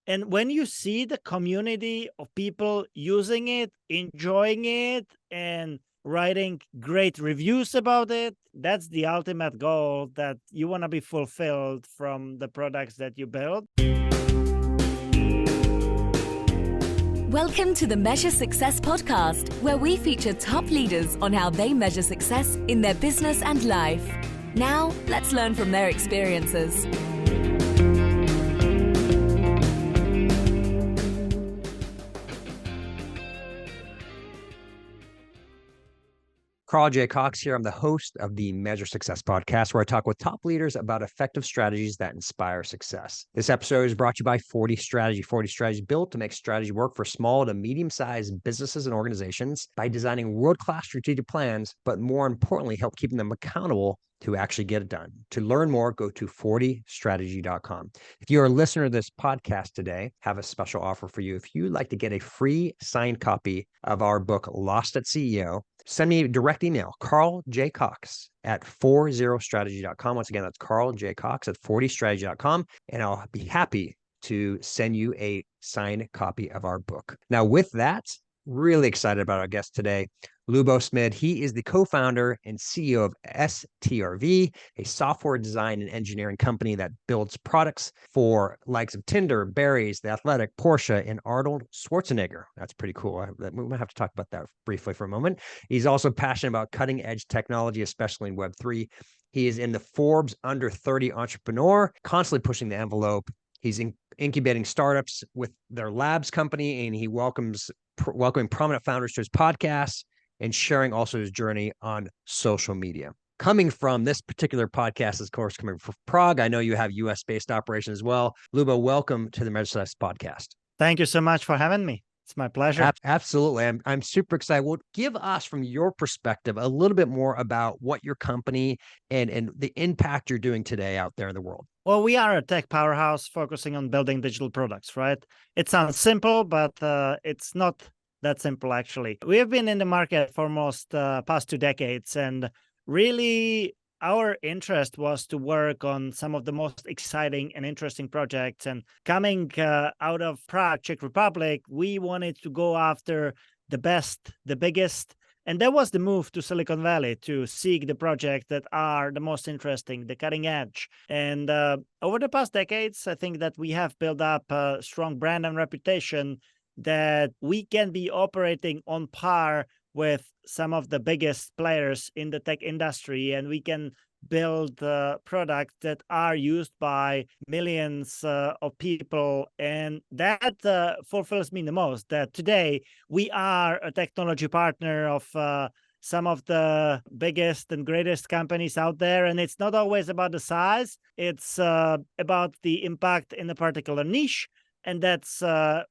And when you see the community of people using it, enjoying it, and writing great reviews about it, that's the ultimate goal, that you want to be fulfilled from the products that you build. Welcome to the Measure Success podcast, where we feature top leaders on how they measure success in their business and life. Now, let's learn from their experiences. Carl J. Cox here. I'm the host of the Measure Success podcast, where I talk with top leaders about effective strategies that inspire success. This episode is brought to you by 40 Strategy. 40 Strategy built to make strategy work for small to medium-sized businesses and organizations by designing world-class strategic plans, but more importantly, help keeping them accountable to actually get it done. To learn more, go to 40strategy.com. If you're a listener to this podcast today, I have a special offer for you. If you'd like to get a free signed copy of our book, Lost at CEO, send me a direct email, carljcox at 40strategy.com. Once again, that's carljcox at 40strategy.com, and I'll be happy to send you a signed copy of our book. Now, with that, really excited about our guest today, Lubo Smid. He is the co-founder and CEO of STRV, a software design and engineering company that builds products for likes of Tinder, Barry's, The Athletic, Porsche, and Arnold Schwarzenegger. That's pretty cool. We might have to talk about that briefly for a moment. He's also passionate about cutting-edge technology, especially in Web3. He is in the Forbes Under 30 Entrepreneur, constantly pushing the envelope. He's incubating startups with their labs company, and he welcoming prominent founders to his podcast and sharing also his journey on social media. Coming from this particular podcast, of course, coming from Prague, I know you have US-based operations as well. Lubo, welcome to the Measure Success podcast. Thank you so much for having me. It's my pleasure. Absolutely. I'm super excited. Well, give us, from your perspective, a little bit more about what your company and the impact you're doing today out there in the world. Well, we are a tech powerhouse focusing on building digital products, right? It sounds simple, but it's not that simple, actually. We have been in the market for almost past 2 decades, and really our interest was to work on some of the most exciting and interesting projects. And coming out of Prague, Czech Republic, we wanted to go after the best, the biggest, and that was the move to Silicon Valley, to seek the projects that are the most interesting, the cutting edge. And over the past decades, I think that we have built up a strong brand and reputation that we can be operating on par with some of the biggest players in the tech industry, and we can build products that are used by millions of people. And that fulfills me the most, that today we are a technology partner of some of the biggest and greatest companies out there. And it's not always about the size, it's about the impact in a particular niche. And that's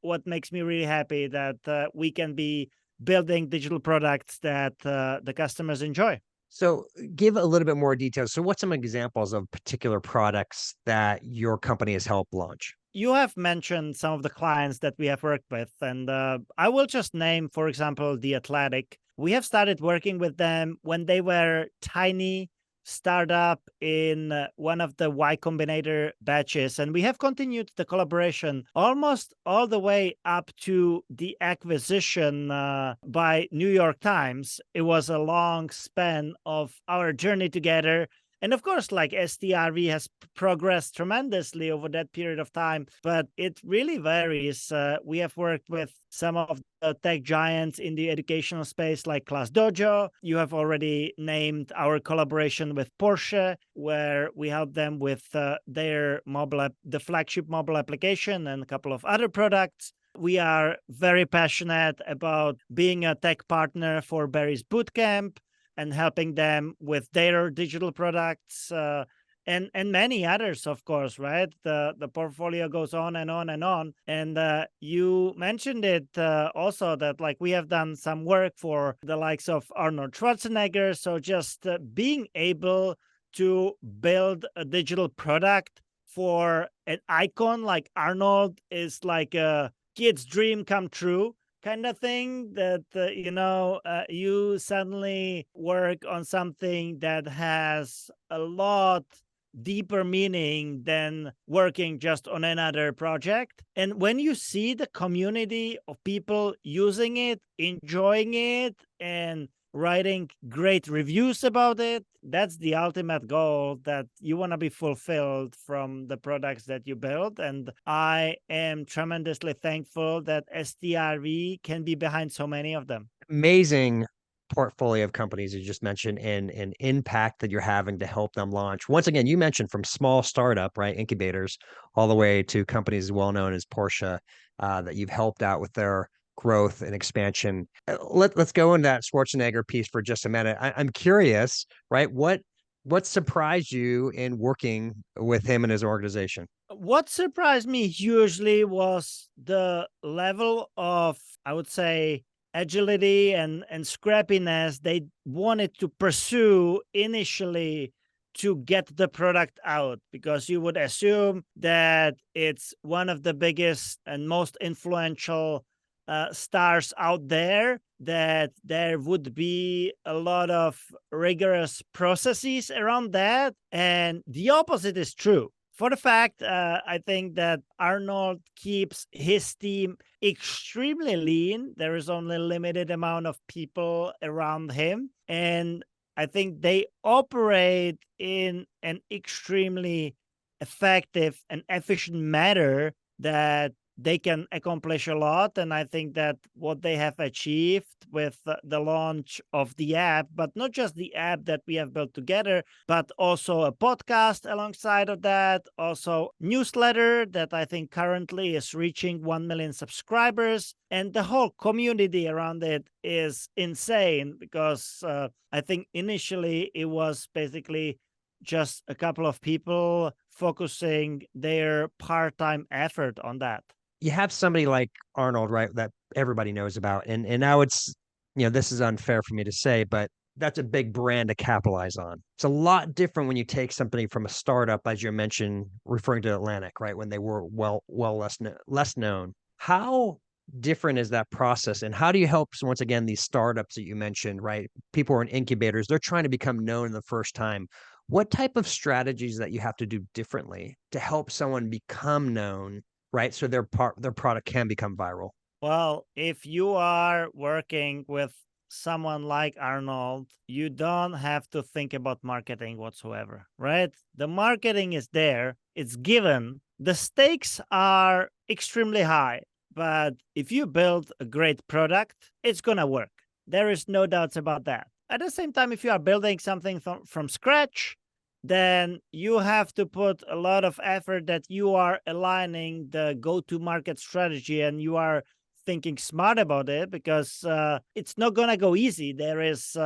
what makes me really happy, that we can be building digital products that the customers enjoy. So give a little bit more details. So what's some examples of particular products that your company has helped launch? You have mentioned some of the clients that we have worked with, and I will just name, for example, The Athletic. We have started working with them when they were tiny startup in one of the Y Combinator batches, and we have continued the collaboration almost all the way up to the acquisition by New York Times. It was a long span of our journey together. And of course, like STRV has progressed tremendously over that period of time, but it really varies. We have worked with some of the tech giants in the educational space, like Class Dojo. You have already named our collaboration with Porsche, where we help them with their the flagship mobile application and a couple of other products. We are very passionate about being a tech partner for Barry's Bootcamp and helping them with their digital products, and many others, of course, right? The portfolio goes on and on and on. And you mentioned it also, that like we have done some work for the likes of Arnold Schwarzenegger. So just being able to build a digital product for an icon like Arnold is like a kid's dream come true kind of thing, that, you suddenly work on something that has a lot deeper meaning than working just on another project. And when you see the community of people using it, enjoying it, and writing great reviews about it, that's the ultimate goal, that you want to be fulfilled from the products that you build. And I am tremendously thankful that STRV can be behind so many of them. Amazing portfolio of companies you just mentioned, and impact that you're having to help them launch. Once again, you mentioned from small startup, right, incubators, all the way to companies as well known as Porsche, that you've helped out with their growth and expansion. Let's go into that Schwarzenegger piece for just a minute. I'm curious, right? What surprised you in working with him and his organization? What surprised me hugely was the level of, I would say, agility and scrappiness they wanted to pursue initially to get the product out, because you would assume that it's one of the biggest and most influential stars out there, that there would be a lot of rigorous processes around that. And the opposite is true. For the fact, I think that Arnold keeps his team extremely lean. There is only a limited amount of people around him. And I think they operate in an extremely effective and efficient manner that they can accomplish a lot. And I think that what they have achieved with the launch of the app, but not just the app that we have built together, but also a podcast alongside of that, also newsletter that I think currently is reaching 1 million subscribers. And the whole community around it is insane, because I think initially it was basically just a couple of people focusing their part-time effort on that. You have somebody like Arnold, right, that everybody knows about. And now it's, this is unfair for me to say, but that's a big brand to capitalize on. It's a lot different when you take something from a startup, as you mentioned, referring to Atlantic, right, when they were less known. How different is that process? And how do you help, once again, these startups that you mentioned, right? People are in incubators, they're trying to become known the first time. What type of strategies that you have to do differently to help someone become known, right? So their product can become viral? Well, if you are working with someone like Arnold, you don't have to think about marketing whatsoever, right? The marketing is there, it's given. The stakes are extremely high, but if you build a great product, it's going to work. There is no doubts about that. At the same time, if you are building something from scratch, then you have to put a lot of effort that you are aligning the go-to-market strategy, and you are thinking smart about it, because it's not going to go easy. There is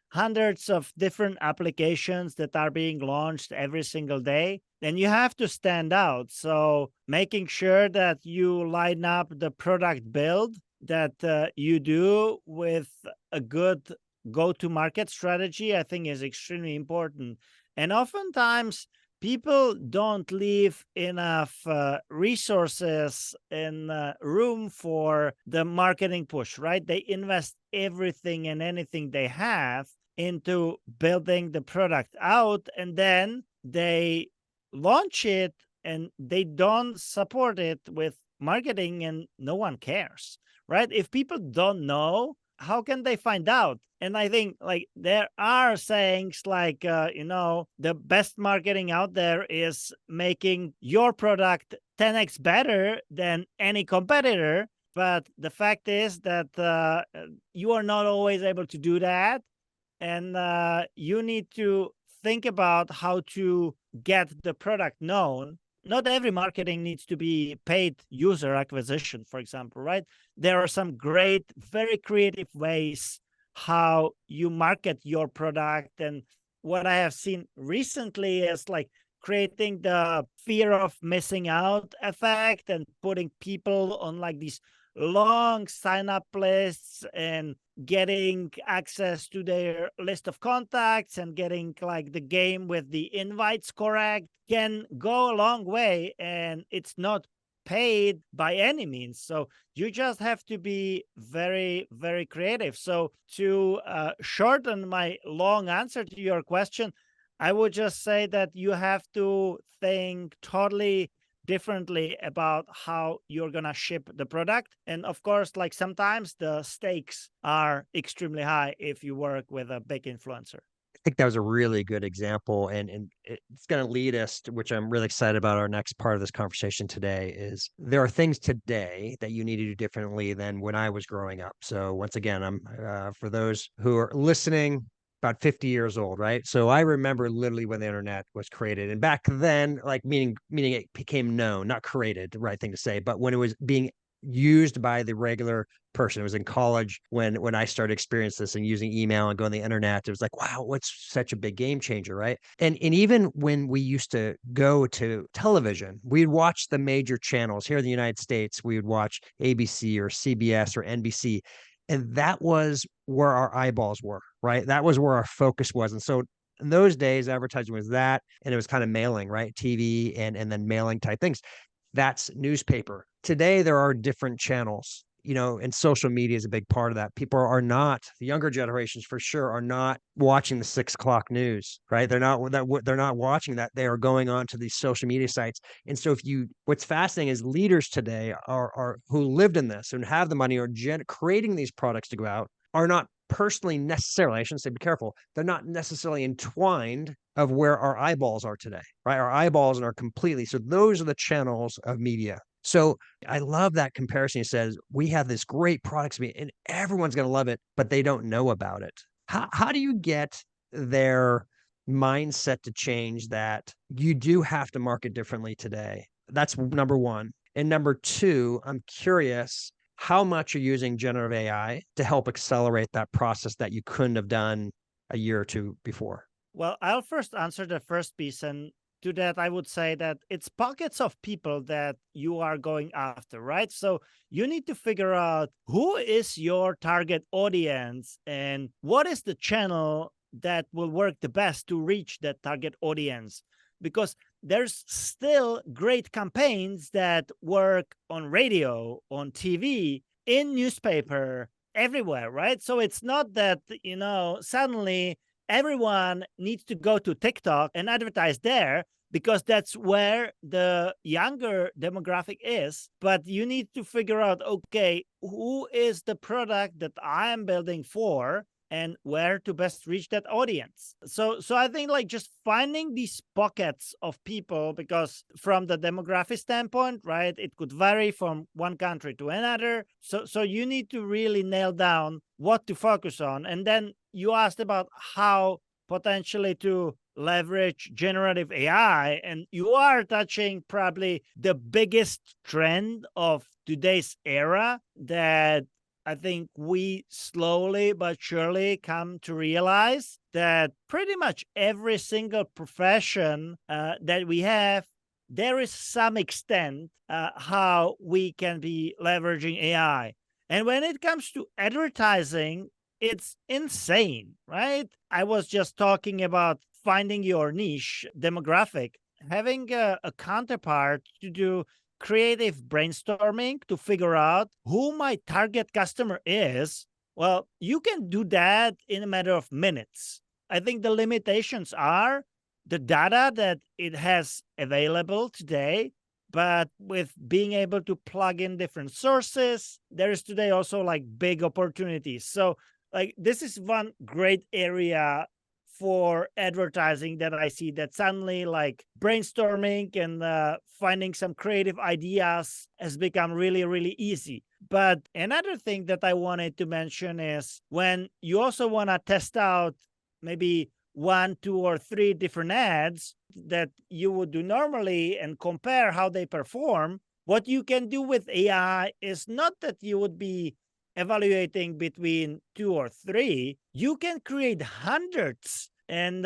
hundreds of different applications that are being launched every single day, and you have to stand out. So making sure that you line up the product build that you do with a good go-to-market strategy, I think, is extremely important. And oftentimes, people don't leave enough resources and room for the marketing push, right? They invest everything and anything they have into building the product out, and then they launch it and they don't support it with marketing, and no one cares, right? If people don't know, how can they find out? And I think, like, there are sayings like, the best marketing out there is making your product 10x better than any competitor. But the fact is that you are not always able to do that. And you need to think about how to get the product known. Not every marketing needs to be paid user acquisition, for example, right? There are some great, very creative ways how you market your product. And what I have seen recently is like creating the fear of missing out effect and putting people on like these long sign-up lists and getting access to their list of contacts and getting like the game with the invites correct can go a long way, and it's not paid by any means. So you just have to be very, very creative. So to shorten my long answer to your question, I would just say that you have to think totally differently about how you're going to ship the product. And of course, like sometimes the stakes are extremely high if you work with a big influencer. I think that was a really good example, and it's going to lead us to, which I'm really excited about our next part of this conversation today, is there are things today that you need to do differently than when I was growing up. So once again, I'm for those who are listening, about 50 years old, right? So I remember literally when the internet was created, and back then, like meaning it became known, not created, the right thing to say, but when it was being used by the regular person. It was in college when I started experiencing this and using email and going to the internet. It was like, wow, what's such a big game changer, right? And even when we used to go to television, we'd watch the major channels here in the United States. We would watch ABC or CBS or NBC. And that was where our eyeballs were, right? That was where our focus was. And so in those days, advertising was that, and it was kind of mailing, right? TV and then mailing type things. That's newspaper. Today, there are different channels, and social media is a big part of that. People are not, the younger generations for sure, are not watching the 6 o'clock news, right? They're not watching that. They are going on to these social media sites. And so what's fascinating is leaders today are who lived in this and have the money or creating these products to go out are not personally necessarily, I shouldn't say be careful, they're not necessarily entwined of where our eyeballs are today, right? Our eyeballs are completely, so those are the channels of media. So I love that comparison. He says, we have this great product and everyone's going to love it, but they don't know about it. How do you get their mindset to change that you do have to market differently today? That's number one. And number two, I'm curious, how much you're using generative AI to help accelerate that process that you couldn't have done a year or two before? Well, I'll first answer the first piece. And to that, I would say that it's pockets of people that you are going after, right? So you need to figure out who is your target audience and what is the channel that will work the best to reach that target audience. Because there's still great campaigns that work on radio, on TV, in newspaper, everywhere, right? So it's not that, suddenly everyone needs to go to TikTok and advertise there because that's where the younger demographic is. But you need to figure out, okay, who is the product that I am building for and where to best reach that audience. So I think like just finding these pockets of people, because from the demographic standpoint, right, it could vary from one country to another. So you need to really nail down what to focus on. And then you asked about how potentially to leverage generative AI, and you are touching probably the biggest trend of today's era that I think we slowly but surely come to realize that pretty much every single profession that we have, there is some extent how we can be leveraging AI. And when it comes to advertising, it's insane, right? I was just talking about finding your niche demographic, having a counterpart to do creative brainstorming to figure out who my target customer is. Well, you can do that in a matter of minutes. I think the limitations are the data that it has available today, but with being able to plug in different sources, there is today also like big opportunities. So like this is one great area for advertising that I see, that suddenly like brainstorming and finding some creative ideas has become really, really easy. But another thing that I wanted to mention is when you also want to test out maybe 1, 2, or 3 different ads that you would do normally and compare how they perform, what you can do with AI is not that you would be evaluating between 2 or 3. You can create hundreds, and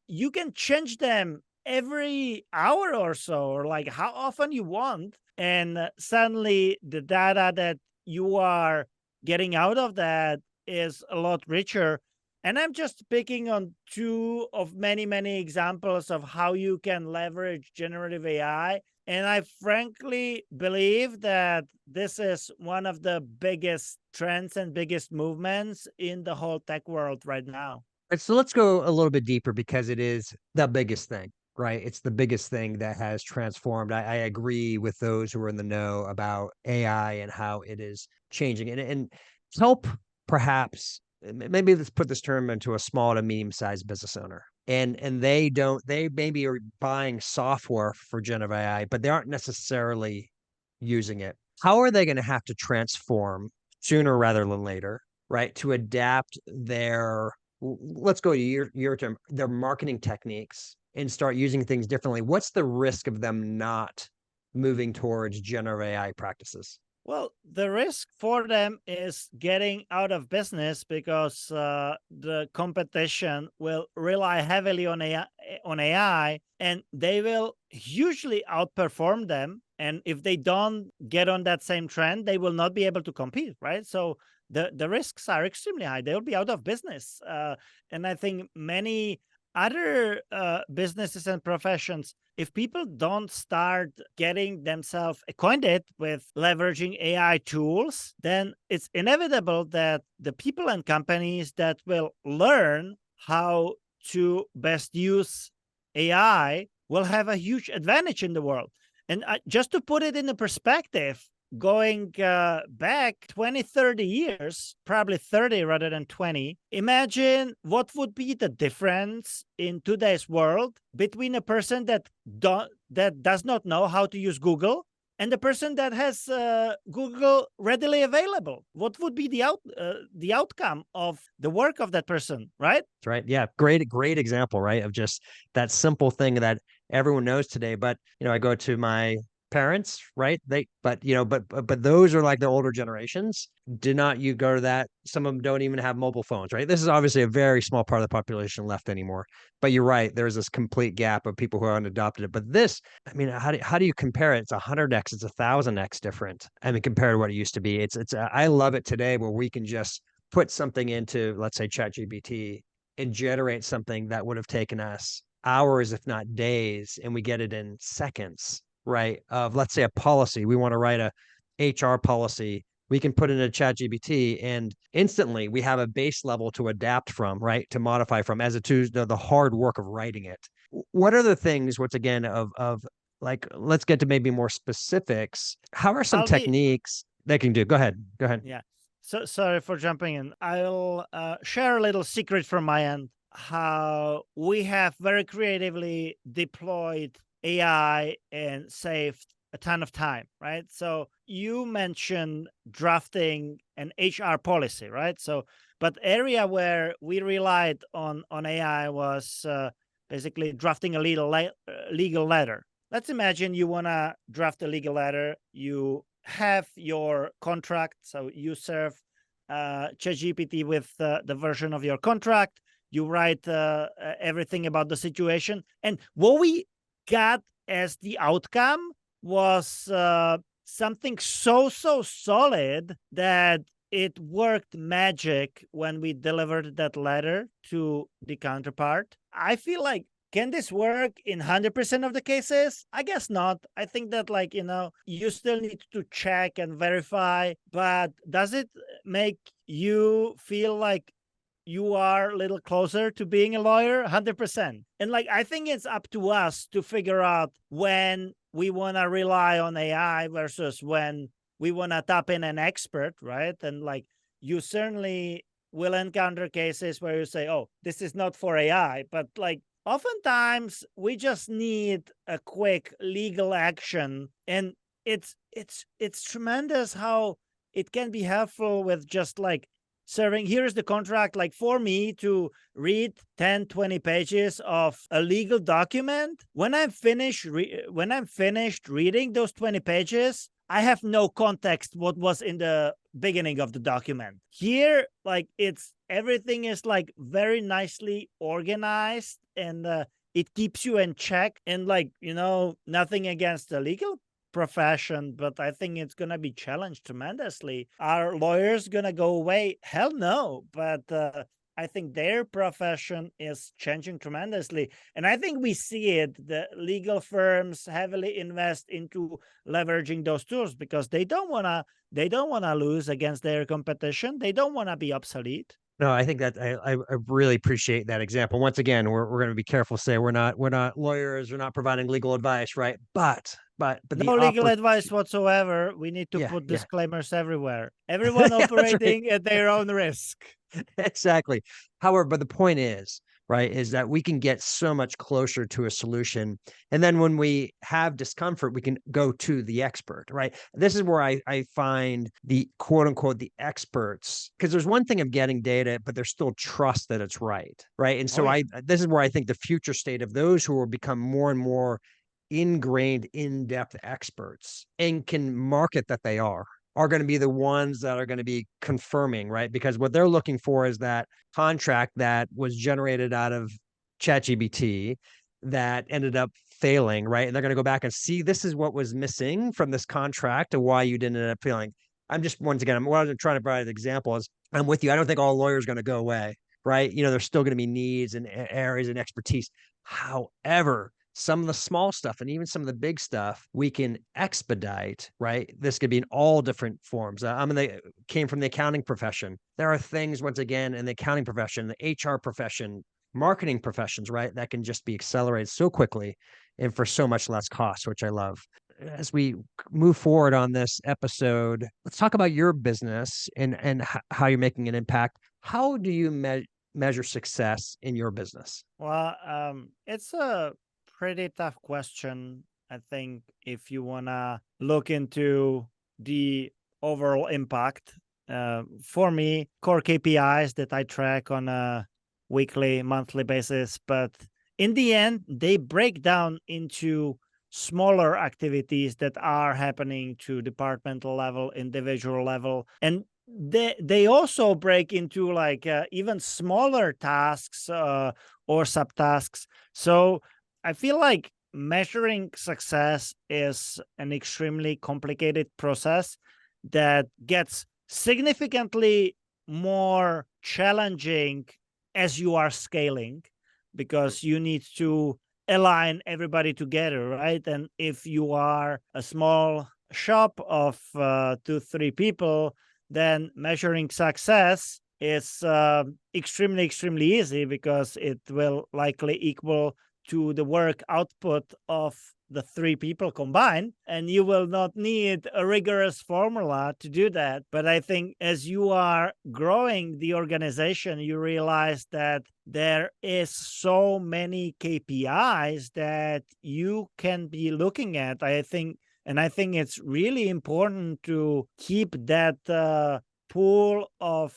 you can change them every hour or so, or like how often you want. And suddenly the data that you are getting out of that is a lot richer. And I'm just picking on 2 of many, many examples of how you can leverage generative AI. And I frankly believe that this is one of the biggest trends and biggest movements in the whole tech world right now. And so let's go a little bit deeper because it is the biggest thing, right? It's the biggest thing that has transformed. I agree with those who are in the know about AI and how it is changing and help perhaps maybe let's put this term into a small to medium sized business owner. And they maybe are buying software for generative AI, but they aren't necessarily using it. How are they going to have to transform sooner rather than later, right? To adapt their, let's go to your term, their marketing techniques and start using things differently. What's the risk of them not moving towards generative AI practices? Well, the risk for them is getting out of business because the competition will rely heavily on AI, and they will hugely outperform them. And if they don't get on that same trend, they will not be able to compete, right? So the risks are extremely high. They will be out of business. And I think many other businesses and professions, if people don't start getting themselves acquainted with leveraging AI tools, then it's inevitable that the people and companies that will learn how to best use AI will have a huge advantage in the world. And just to put it in a perspective, going back 20, 30 years, probably 30 rather than 20, imagine what would be the difference in today's world between a person that does not know how to use Google and the person that has Google readily available. What would be the outcome of the work of that person, right? That's right. Yeah. Great example, right? Of just that simple thing that everyone knows today. But, I go to my parents, right? But those are like the older generations. Do not you go to that? Some of them don't even have mobile phones, right? This is obviously a very small part of the population left anymore. But you're right. There's this complete gap of people who haven't adopted it. But this, I mean, how do you compare it? It's 100x, it's 1,000x different. I mean, compared to what it used to be. I love it today where we can just put something into, let's say, ChatGPT and generate something that would have taken us hours, if not days, and we get it in seconds, right? Of, let's say, a policy. We want to write a HR policy. We can put in a ChatGPT and instantly we have a base level to adapt from, right? To modify from as to the hard work of writing it. What are the things, once again, of like, let's get to maybe more specifics. How are some techniques they can do? Go ahead. Yeah. So sorry for jumping in. I'll share a little secret from my end, how we have very creatively deployed AI and saved a ton of time, right? So you mentioned drafting an HR policy, right? So, but area where we relied on AI was basically drafting a legal letter. Let's imagine you want to draft a legal letter. You have your contract, so you serve ChatGPT with the version of your contract. You write everything about the situation, and what we got as the outcome was something so solid that it worked magic when we delivered that letter to the counterpart. I feel like, can this work in 100% of the cases? I guess not. I think that, you still need to check and verify, but does it make you feel like you are a little closer to being a lawyer? 100%. And I think it's up to us to figure out when we want to rely on AI versus when we want to tap in an expert, right? And you certainly will encounter cases where you say, oh, this is not for AI, but oftentimes we just need a quick legal action, and it's tremendous how it can be helpful with just serving, here's the contract. For me to read 10, 20 pages of a legal document, when I'm finished reading those 20 pages, I have no context what was in the beginning of the document. Here, everything is very nicely organized, and it keeps you in check. And nothing against the legal profession, but I think it's going to be challenged tremendously. Are lawyers going to go away? Hell no. But I think their profession is changing tremendously. And I think we see it. The legal firms heavily invest into leveraging those tools because they don't want to lose against their competition. They don't want to be obsolete. No, I think that I really appreciate that example. Once again, we're going to be careful to say we're not lawyers, we're not providing legal advice, right? But the No legal advice opportunity, whatsoever. We need to yeah, put yeah, disclaimers everywhere. Everyone yeah, that's right. operating at their own risk. Exactly. However, but the point is, right, is that we can get so much closer to a solution. And then when we have discomfort, we can go to the expert, right? This is where I find the quote unquote the experts, because there's one thing of getting data, but there's still trust that it's right. Right. And Oh so yeah. this is where I think the future state of those who will become more and more ingrained, in-depth experts and can market that they are going to be the ones that are going to be confirming, right? Because what they're looking for is that contract that was generated out of ChatGPT that ended up failing, right? And they're going to go back and see this is what was missing from this contract and why you didn't end up failing. I'm just, once again, what I'm trying to provide an example is I'm with you. I don't think all lawyers are going to go away, right? There's still going to be needs and areas and expertise. However, some of the small stuff and even some of the big stuff we can expedite, right? This could be in all different forms. Came from the accounting profession. There are things, once again, in the accounting profession, the HR profession, marketing professions, right, that can just be accelerated so quickly and for so much less cost, which I love. As we move forward on this episode, let's talk about your business and how you're making an impact. How do you measure success in your business? Well, it's a pretty tough question. I think if you wanna look into the overall impact, for me, core KPIs that I track on a weekly, monthly basis, but in the end, they break down into smaller activities that are happening to departmental level, individual level, and they also break into like even smaller tasks or subtasks. So I feel like measuring success is an extremely complicated process that gets significantly more challenging as you are scaling because you need to align everybody together, right? And if you are a small shop of 2-3 people, then measuring success is extremely, extremely easy because it will likely equal to the work output of the 3 people combined, and you will not need a rigorous formula to do that. But I think as you are growing the organization, you realize that there is so many KPIs that you can be looking at. I think it's really important to keep that pool of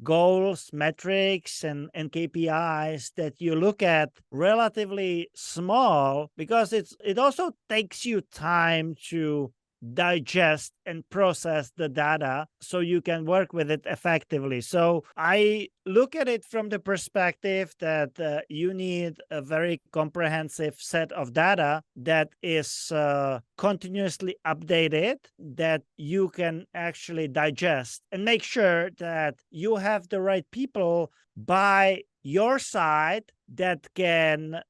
goals, metrics, and KPIs that you look at relatively small because it also takes you time to digest and process the data so you can work with it effectively. So I look at it from the perspective that you need a very comprehensive set of data that is continuously updated, that you can actually digest and make sure that you have the right people by your side that can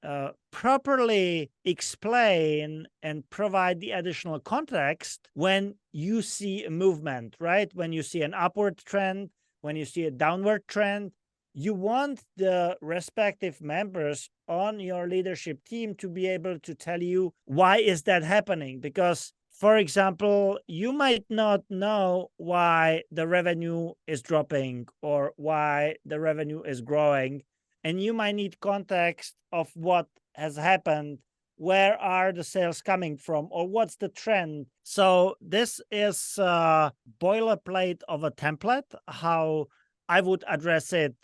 properly explain and provide the additional context when you see a movement, right? When you see an upward trend, when you see a downward trend, you want the respective members on your leadership team to be able to tell you why is that happening. Because, for example, you might not know why the revenue is dropping or why the revenue is growing, and you might need context of what has happened, where are the sales coming from, or what's the trend. So this is a boilerplate of a template, how I would address it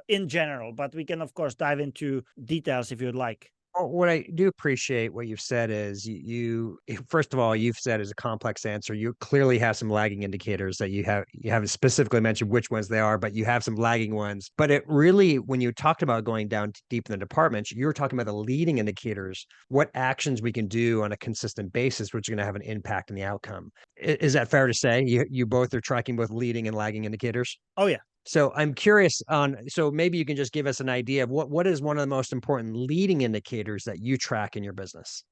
in general, but we can, of course, dive into details if you'd like. What I do appreciate what you've said is first of all, you've said is a complex answer. You clearly have some lagging indicators that you haven't specifically mentioned which ones they are, but you have some lagging ones. But it really, when you talked about going down deep in the departments, you were talking about the leading indicators, what actions we can do on a consistent basis, which are going to have an impact on the outcome. Is that fair to say? You both are tracking both leading and lagging indicators? Oh, yeah. So I'm curious so maybe you can just give us an idea of what is one of the most important leading indicators that you track in your business?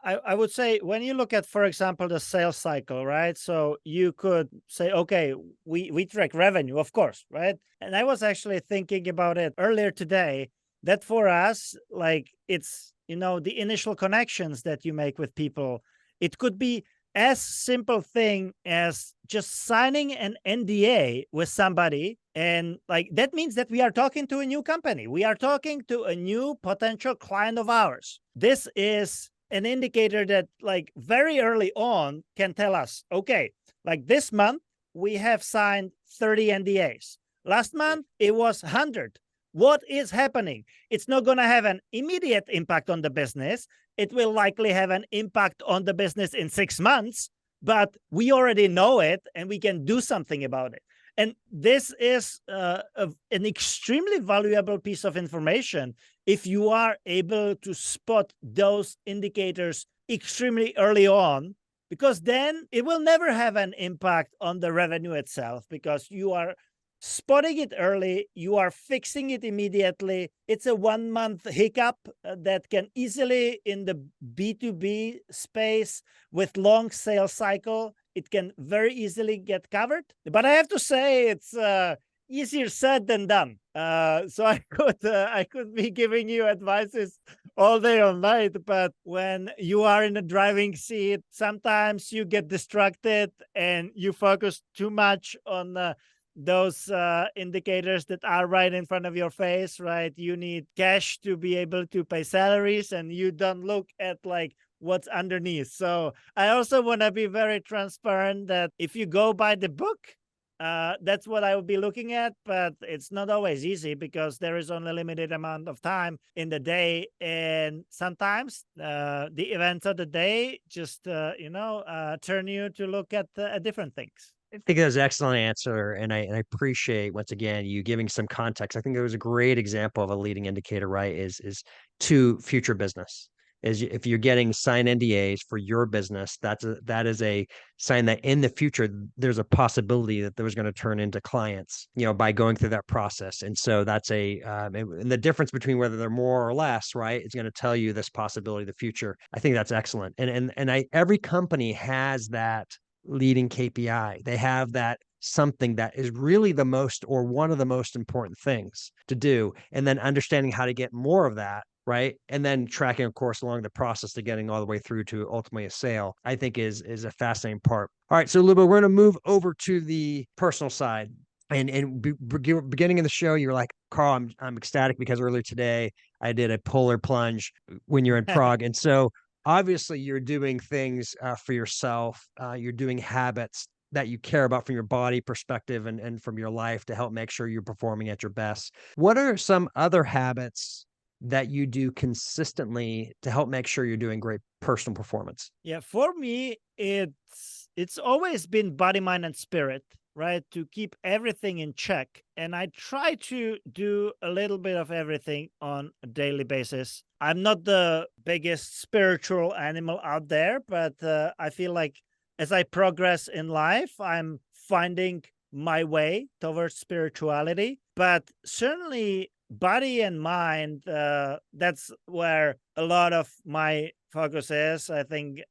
I would say when you look at, for example, the sales cycle, right? So you could say, okay, we track revenue, of course, right? And I was actually thinking about it earlier today that for us, like it's, the initial connections that you make with people, it could be as simple thing as just signing an NDA with somebody. And like that means that we are talking to a new company. We are talking to a new potential client of ours. This is an indicator that like very early on can tell us, okay, like this month we have signed 30 NDAs. Last month it was 100. What is happening? It's not going to have an immediate impact on the business. It will likely have an impact on the business in 6 months, but we already know it and we can do something about it. And this is an extremely valuable piece of information if you are able to spot those indicators extremely early on, because then it will never have an impact on the revenue itself, because you are spotting it early, you are fixing it immediately. It's a 1 month hiccup that can easily, in the B2B space with long sales cycle, it can very easily get covered. But I have to say it's easier said than done. So I could be giving you advices all day, all night, but when you are in the driving seat, sometimes you get distracted and you focus too much on those indicators that are right in front of your face, right? You need cash to be able to pay salaries, and you don't look at like what's underneath. So I also want to be very transparent that if you go by the book, that's what I will be looking at, but it's not always easy because there is only a limited amount of time in the day. And sometimes the events of the day just, turn you to look at different things. I think that was an excellent answer, and I appreciate once again you giving some context. I think there was a great example of a leading indicator, right? Is to future business. Is if you're getting signed NDAs for your business, that is a sign that in the future there's a possibility that those going to turn into clients, by going through that process. And so that's and the difference between whether they're more or less, right? It's going to tell you this possibility of the future. I think that's excellent, and every company has that leading KPI. They have that something that is really the most or one of the most important things to do, and then understanding how to get more of that, right? And then tracking, of course, along the process to getting all the way through to ultimately a sale, I think is a fascinating part. All right, so Lubo, we're going to move over to the personal side. And beginning of the show, you're like, Carl, I'm ecstatic because earlier today I did a polar plunge when you're in Prague, and so obviously you're doing things for yourself. You're doing habits that you care about from your body perspective and from your life to help make sure you're performing at your best. What are some other habits that you do consistently to help make sure you're doing great personal performance? Yeah, for me, it's always been body, mind, and spirit, right? To keep everything in check. And I try to do a little bit of everything on a daily basis. I'm not the biggest spiritual animal out there, but I feel like as I progress in life, I'm finding my way towards spirituality. But certainly, body and mind, that's where a lot of my focus is. I think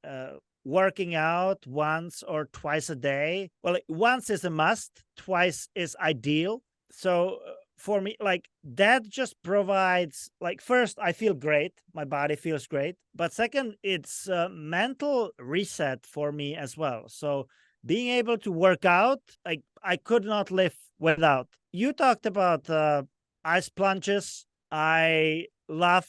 working out once or twice a day. Well, once is a must, twice is ideal. So for me, like that just provides, like, first, I feel great. My body feels great. But second, it's a mental reset for me as well. So being able to work out, like I could not live without. You talked about ice plunges. I love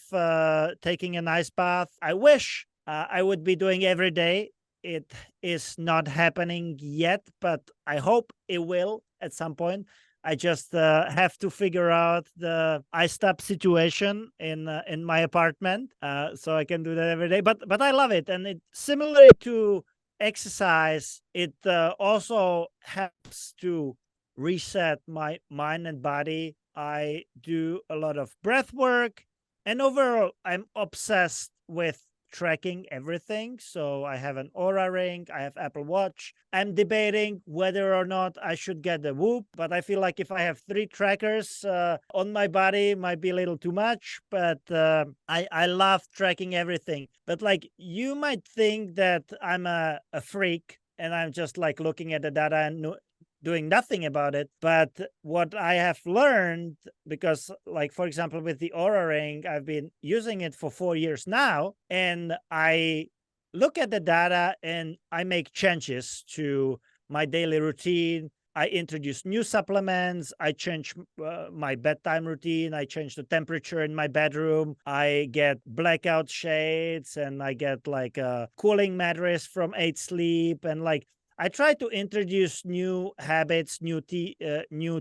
taking an ice bath. I wish I would be doing every day. It is not happening yet, but I hope it will at some point. I just have to figure out the ice tub situation in my apartment, so I can do that every day. But I love it, and it similar to exercise. It also helps to reset my mind and body. I do a lot of breath work, and overall, I'm obsessed with tracking everything. So I have an Aura ring, I have Apple Watch. I'm debating whether or not I should get the Whoop, but I feel like if I have 3 trackers on my body, it might be a little too much. But I love tracking everything. But like, you might think that I'm a freak and I'm just like looking at the data and doing nothing about it. But what I have learned, because like, for example, with the Aura ring, I've been using it for 4 years now, and I look at the data and I make changes to my daily routine. I introduce new supplements. I change my bedtime routine. I change the temperature in my bedroom. I get blackout shades, and I get like a cooling mattress from 8 Sleep. And like, I try to introduce new habits, new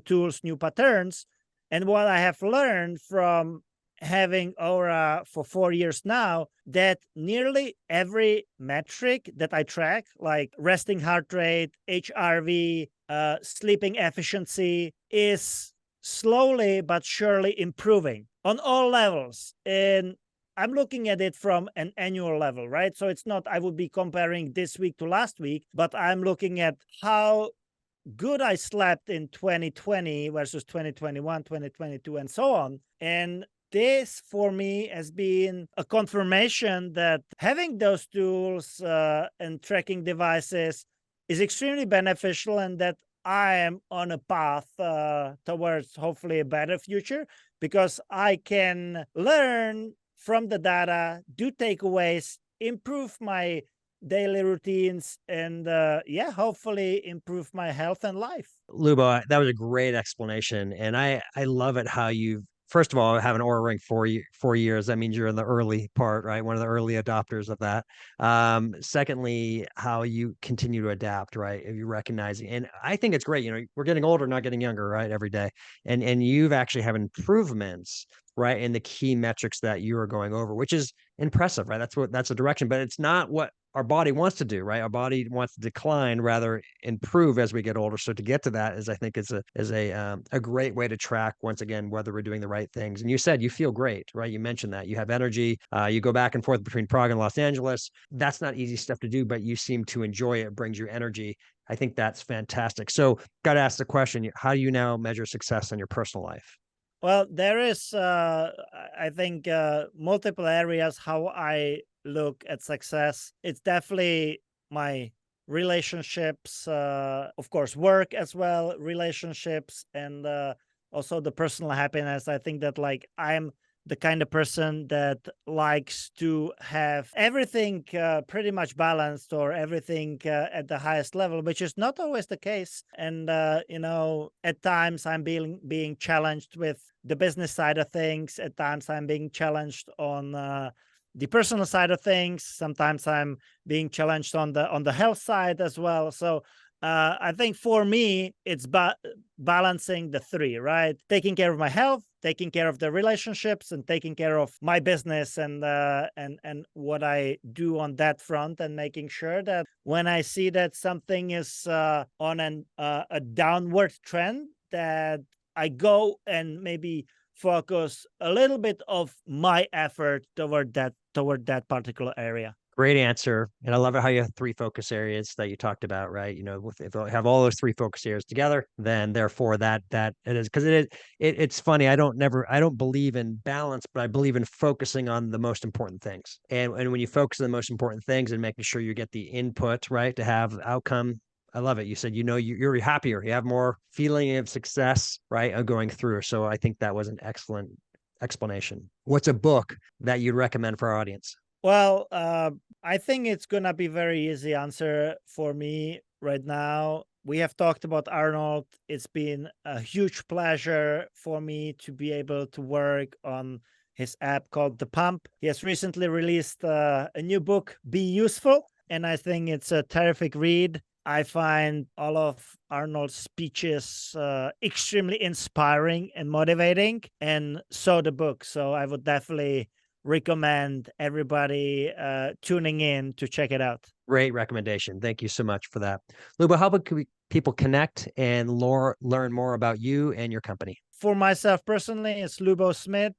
tools, new patterns. And what I have learned from having Aura for 4 years now, that nearly every metric that I track, like resting heart rate, HRV, sleeping efficiency, is slowly but surely improving on all levels. And I'm looking at it from an annual level, right? So it's not, I would be comparing this week to last week, but I'm looking at how good I slept in 2020 versus 2021, 2022, and so on. And this for me has been a confirmation that having those tools and tracking devices is extremely beneficial, and that I am on a path towards hopefully a better future, because I can learn from the data, do takeaways, improve my daily routines, and hopefully improve my health and life. Lubo, that was a great explanation. And I love it how you've, first of all, have an Aura ring for 4 years. That means you're in the early part, right? One of the early adopters of that. Secondly, how you continue to adapt, right? If you recognize it. And I think it's great. You know, we're getting older, not getting younger, right? Every day. And you've actually have improvements, right, in the key metrics that you are going over, which is impressive, right? That's the direction, but it's not what our body wants to do, right? Our body wants to decline, rather improve as we get older. So to get to that is, I think, is a great way to track, once again, whether we're doing the right things. And you said you feel great, right? You mentioned that you have energy. You go back and forth between Prague and Los Angeles. That's not easy stuff to do, but you seem to enjoy it. It brings you energy. I think that's fantastic. So got to ask the question: how do you now measure success in your personal life? Well, there is, I think, multiple areas how I look at success. It's definitely my relationships, of course, work as well, relationships, and also the personal happiness. I think that like I'm the kind of person that likes to have everything pretty much balanced, or everything at the highest level, which is not always the case. And at times I'm being challenged with the business side of things. At times I'm being challenged on the personal side of things. Sometimes I'm being challenged on the health side as well. So I think for me, it's balancing the three, right? Taking care of my health, taking care of the relationships, and taking care of my business and what I do on that front, and making sure that when I see that something is on a downward trend, that I go and maybe focus a little bit of my effort toward that particular area. Great answer. And I love it how you have 3 focus areas that you talked about, right? You know, if you have all those 3 focus areas together, then therefore that it is, because it's funny. I don't believe in balance, but I believe in focusing on the most important things. And when you focus on the most important things and making sure you get the input, right, to have outcome. I love it. You said, you're happier, you have more feeling of success, right, of going through. So I think that was an excellent explanation. What's a book that you'd recommend for our audience? Well, I think it's going to be very easy answer for me right now. We have talked about Arnold. It's been a huge pleasure for me to be able to work on his app called The Pump. He has recently released a new book, Be Useful, and I think it's a terrific read. I find all of Arnold's speeches extremely inspiring and motivating, and so the book. So I would definitely recommend everybody tuning in to check it out. Great recommendation. Thank you so much for that. Lubo, how about people connect and learn more about you and your company? For myself personally, it's Lubo Smid,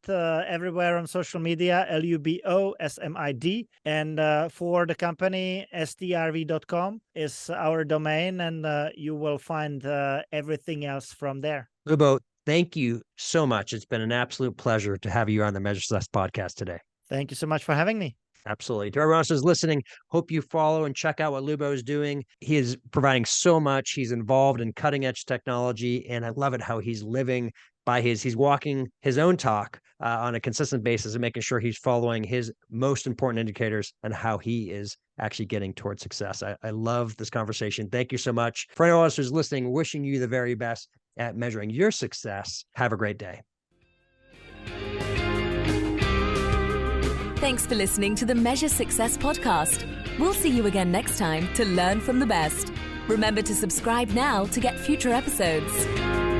everywhere on social media, LUBO SMID. And for the company, STRV.com is our domain, and you will find everything else from there. Lubo, thank you so much. It's been an absolute pleasure to have you on the Measure Success podcast today. Thank you so much for having me. Absolutely. To everyone else who's listening, hope you follow and check out what Lubo is doing. He is providing so much. He's involved in cutting edge technology, and I love it how he's living by he's walking his own talk on a consistent basis and making sure he's following his most important indicators and how he is actually getting towards success. I love this conversation. Thank you so much. For anyone else who's listening, wishing you the very best at measuring your success. Have a great day. Thanks for listening to the Measure Success podcast. We'll see you again next time to learn from the best. Remember to subscribe now to get future episodes.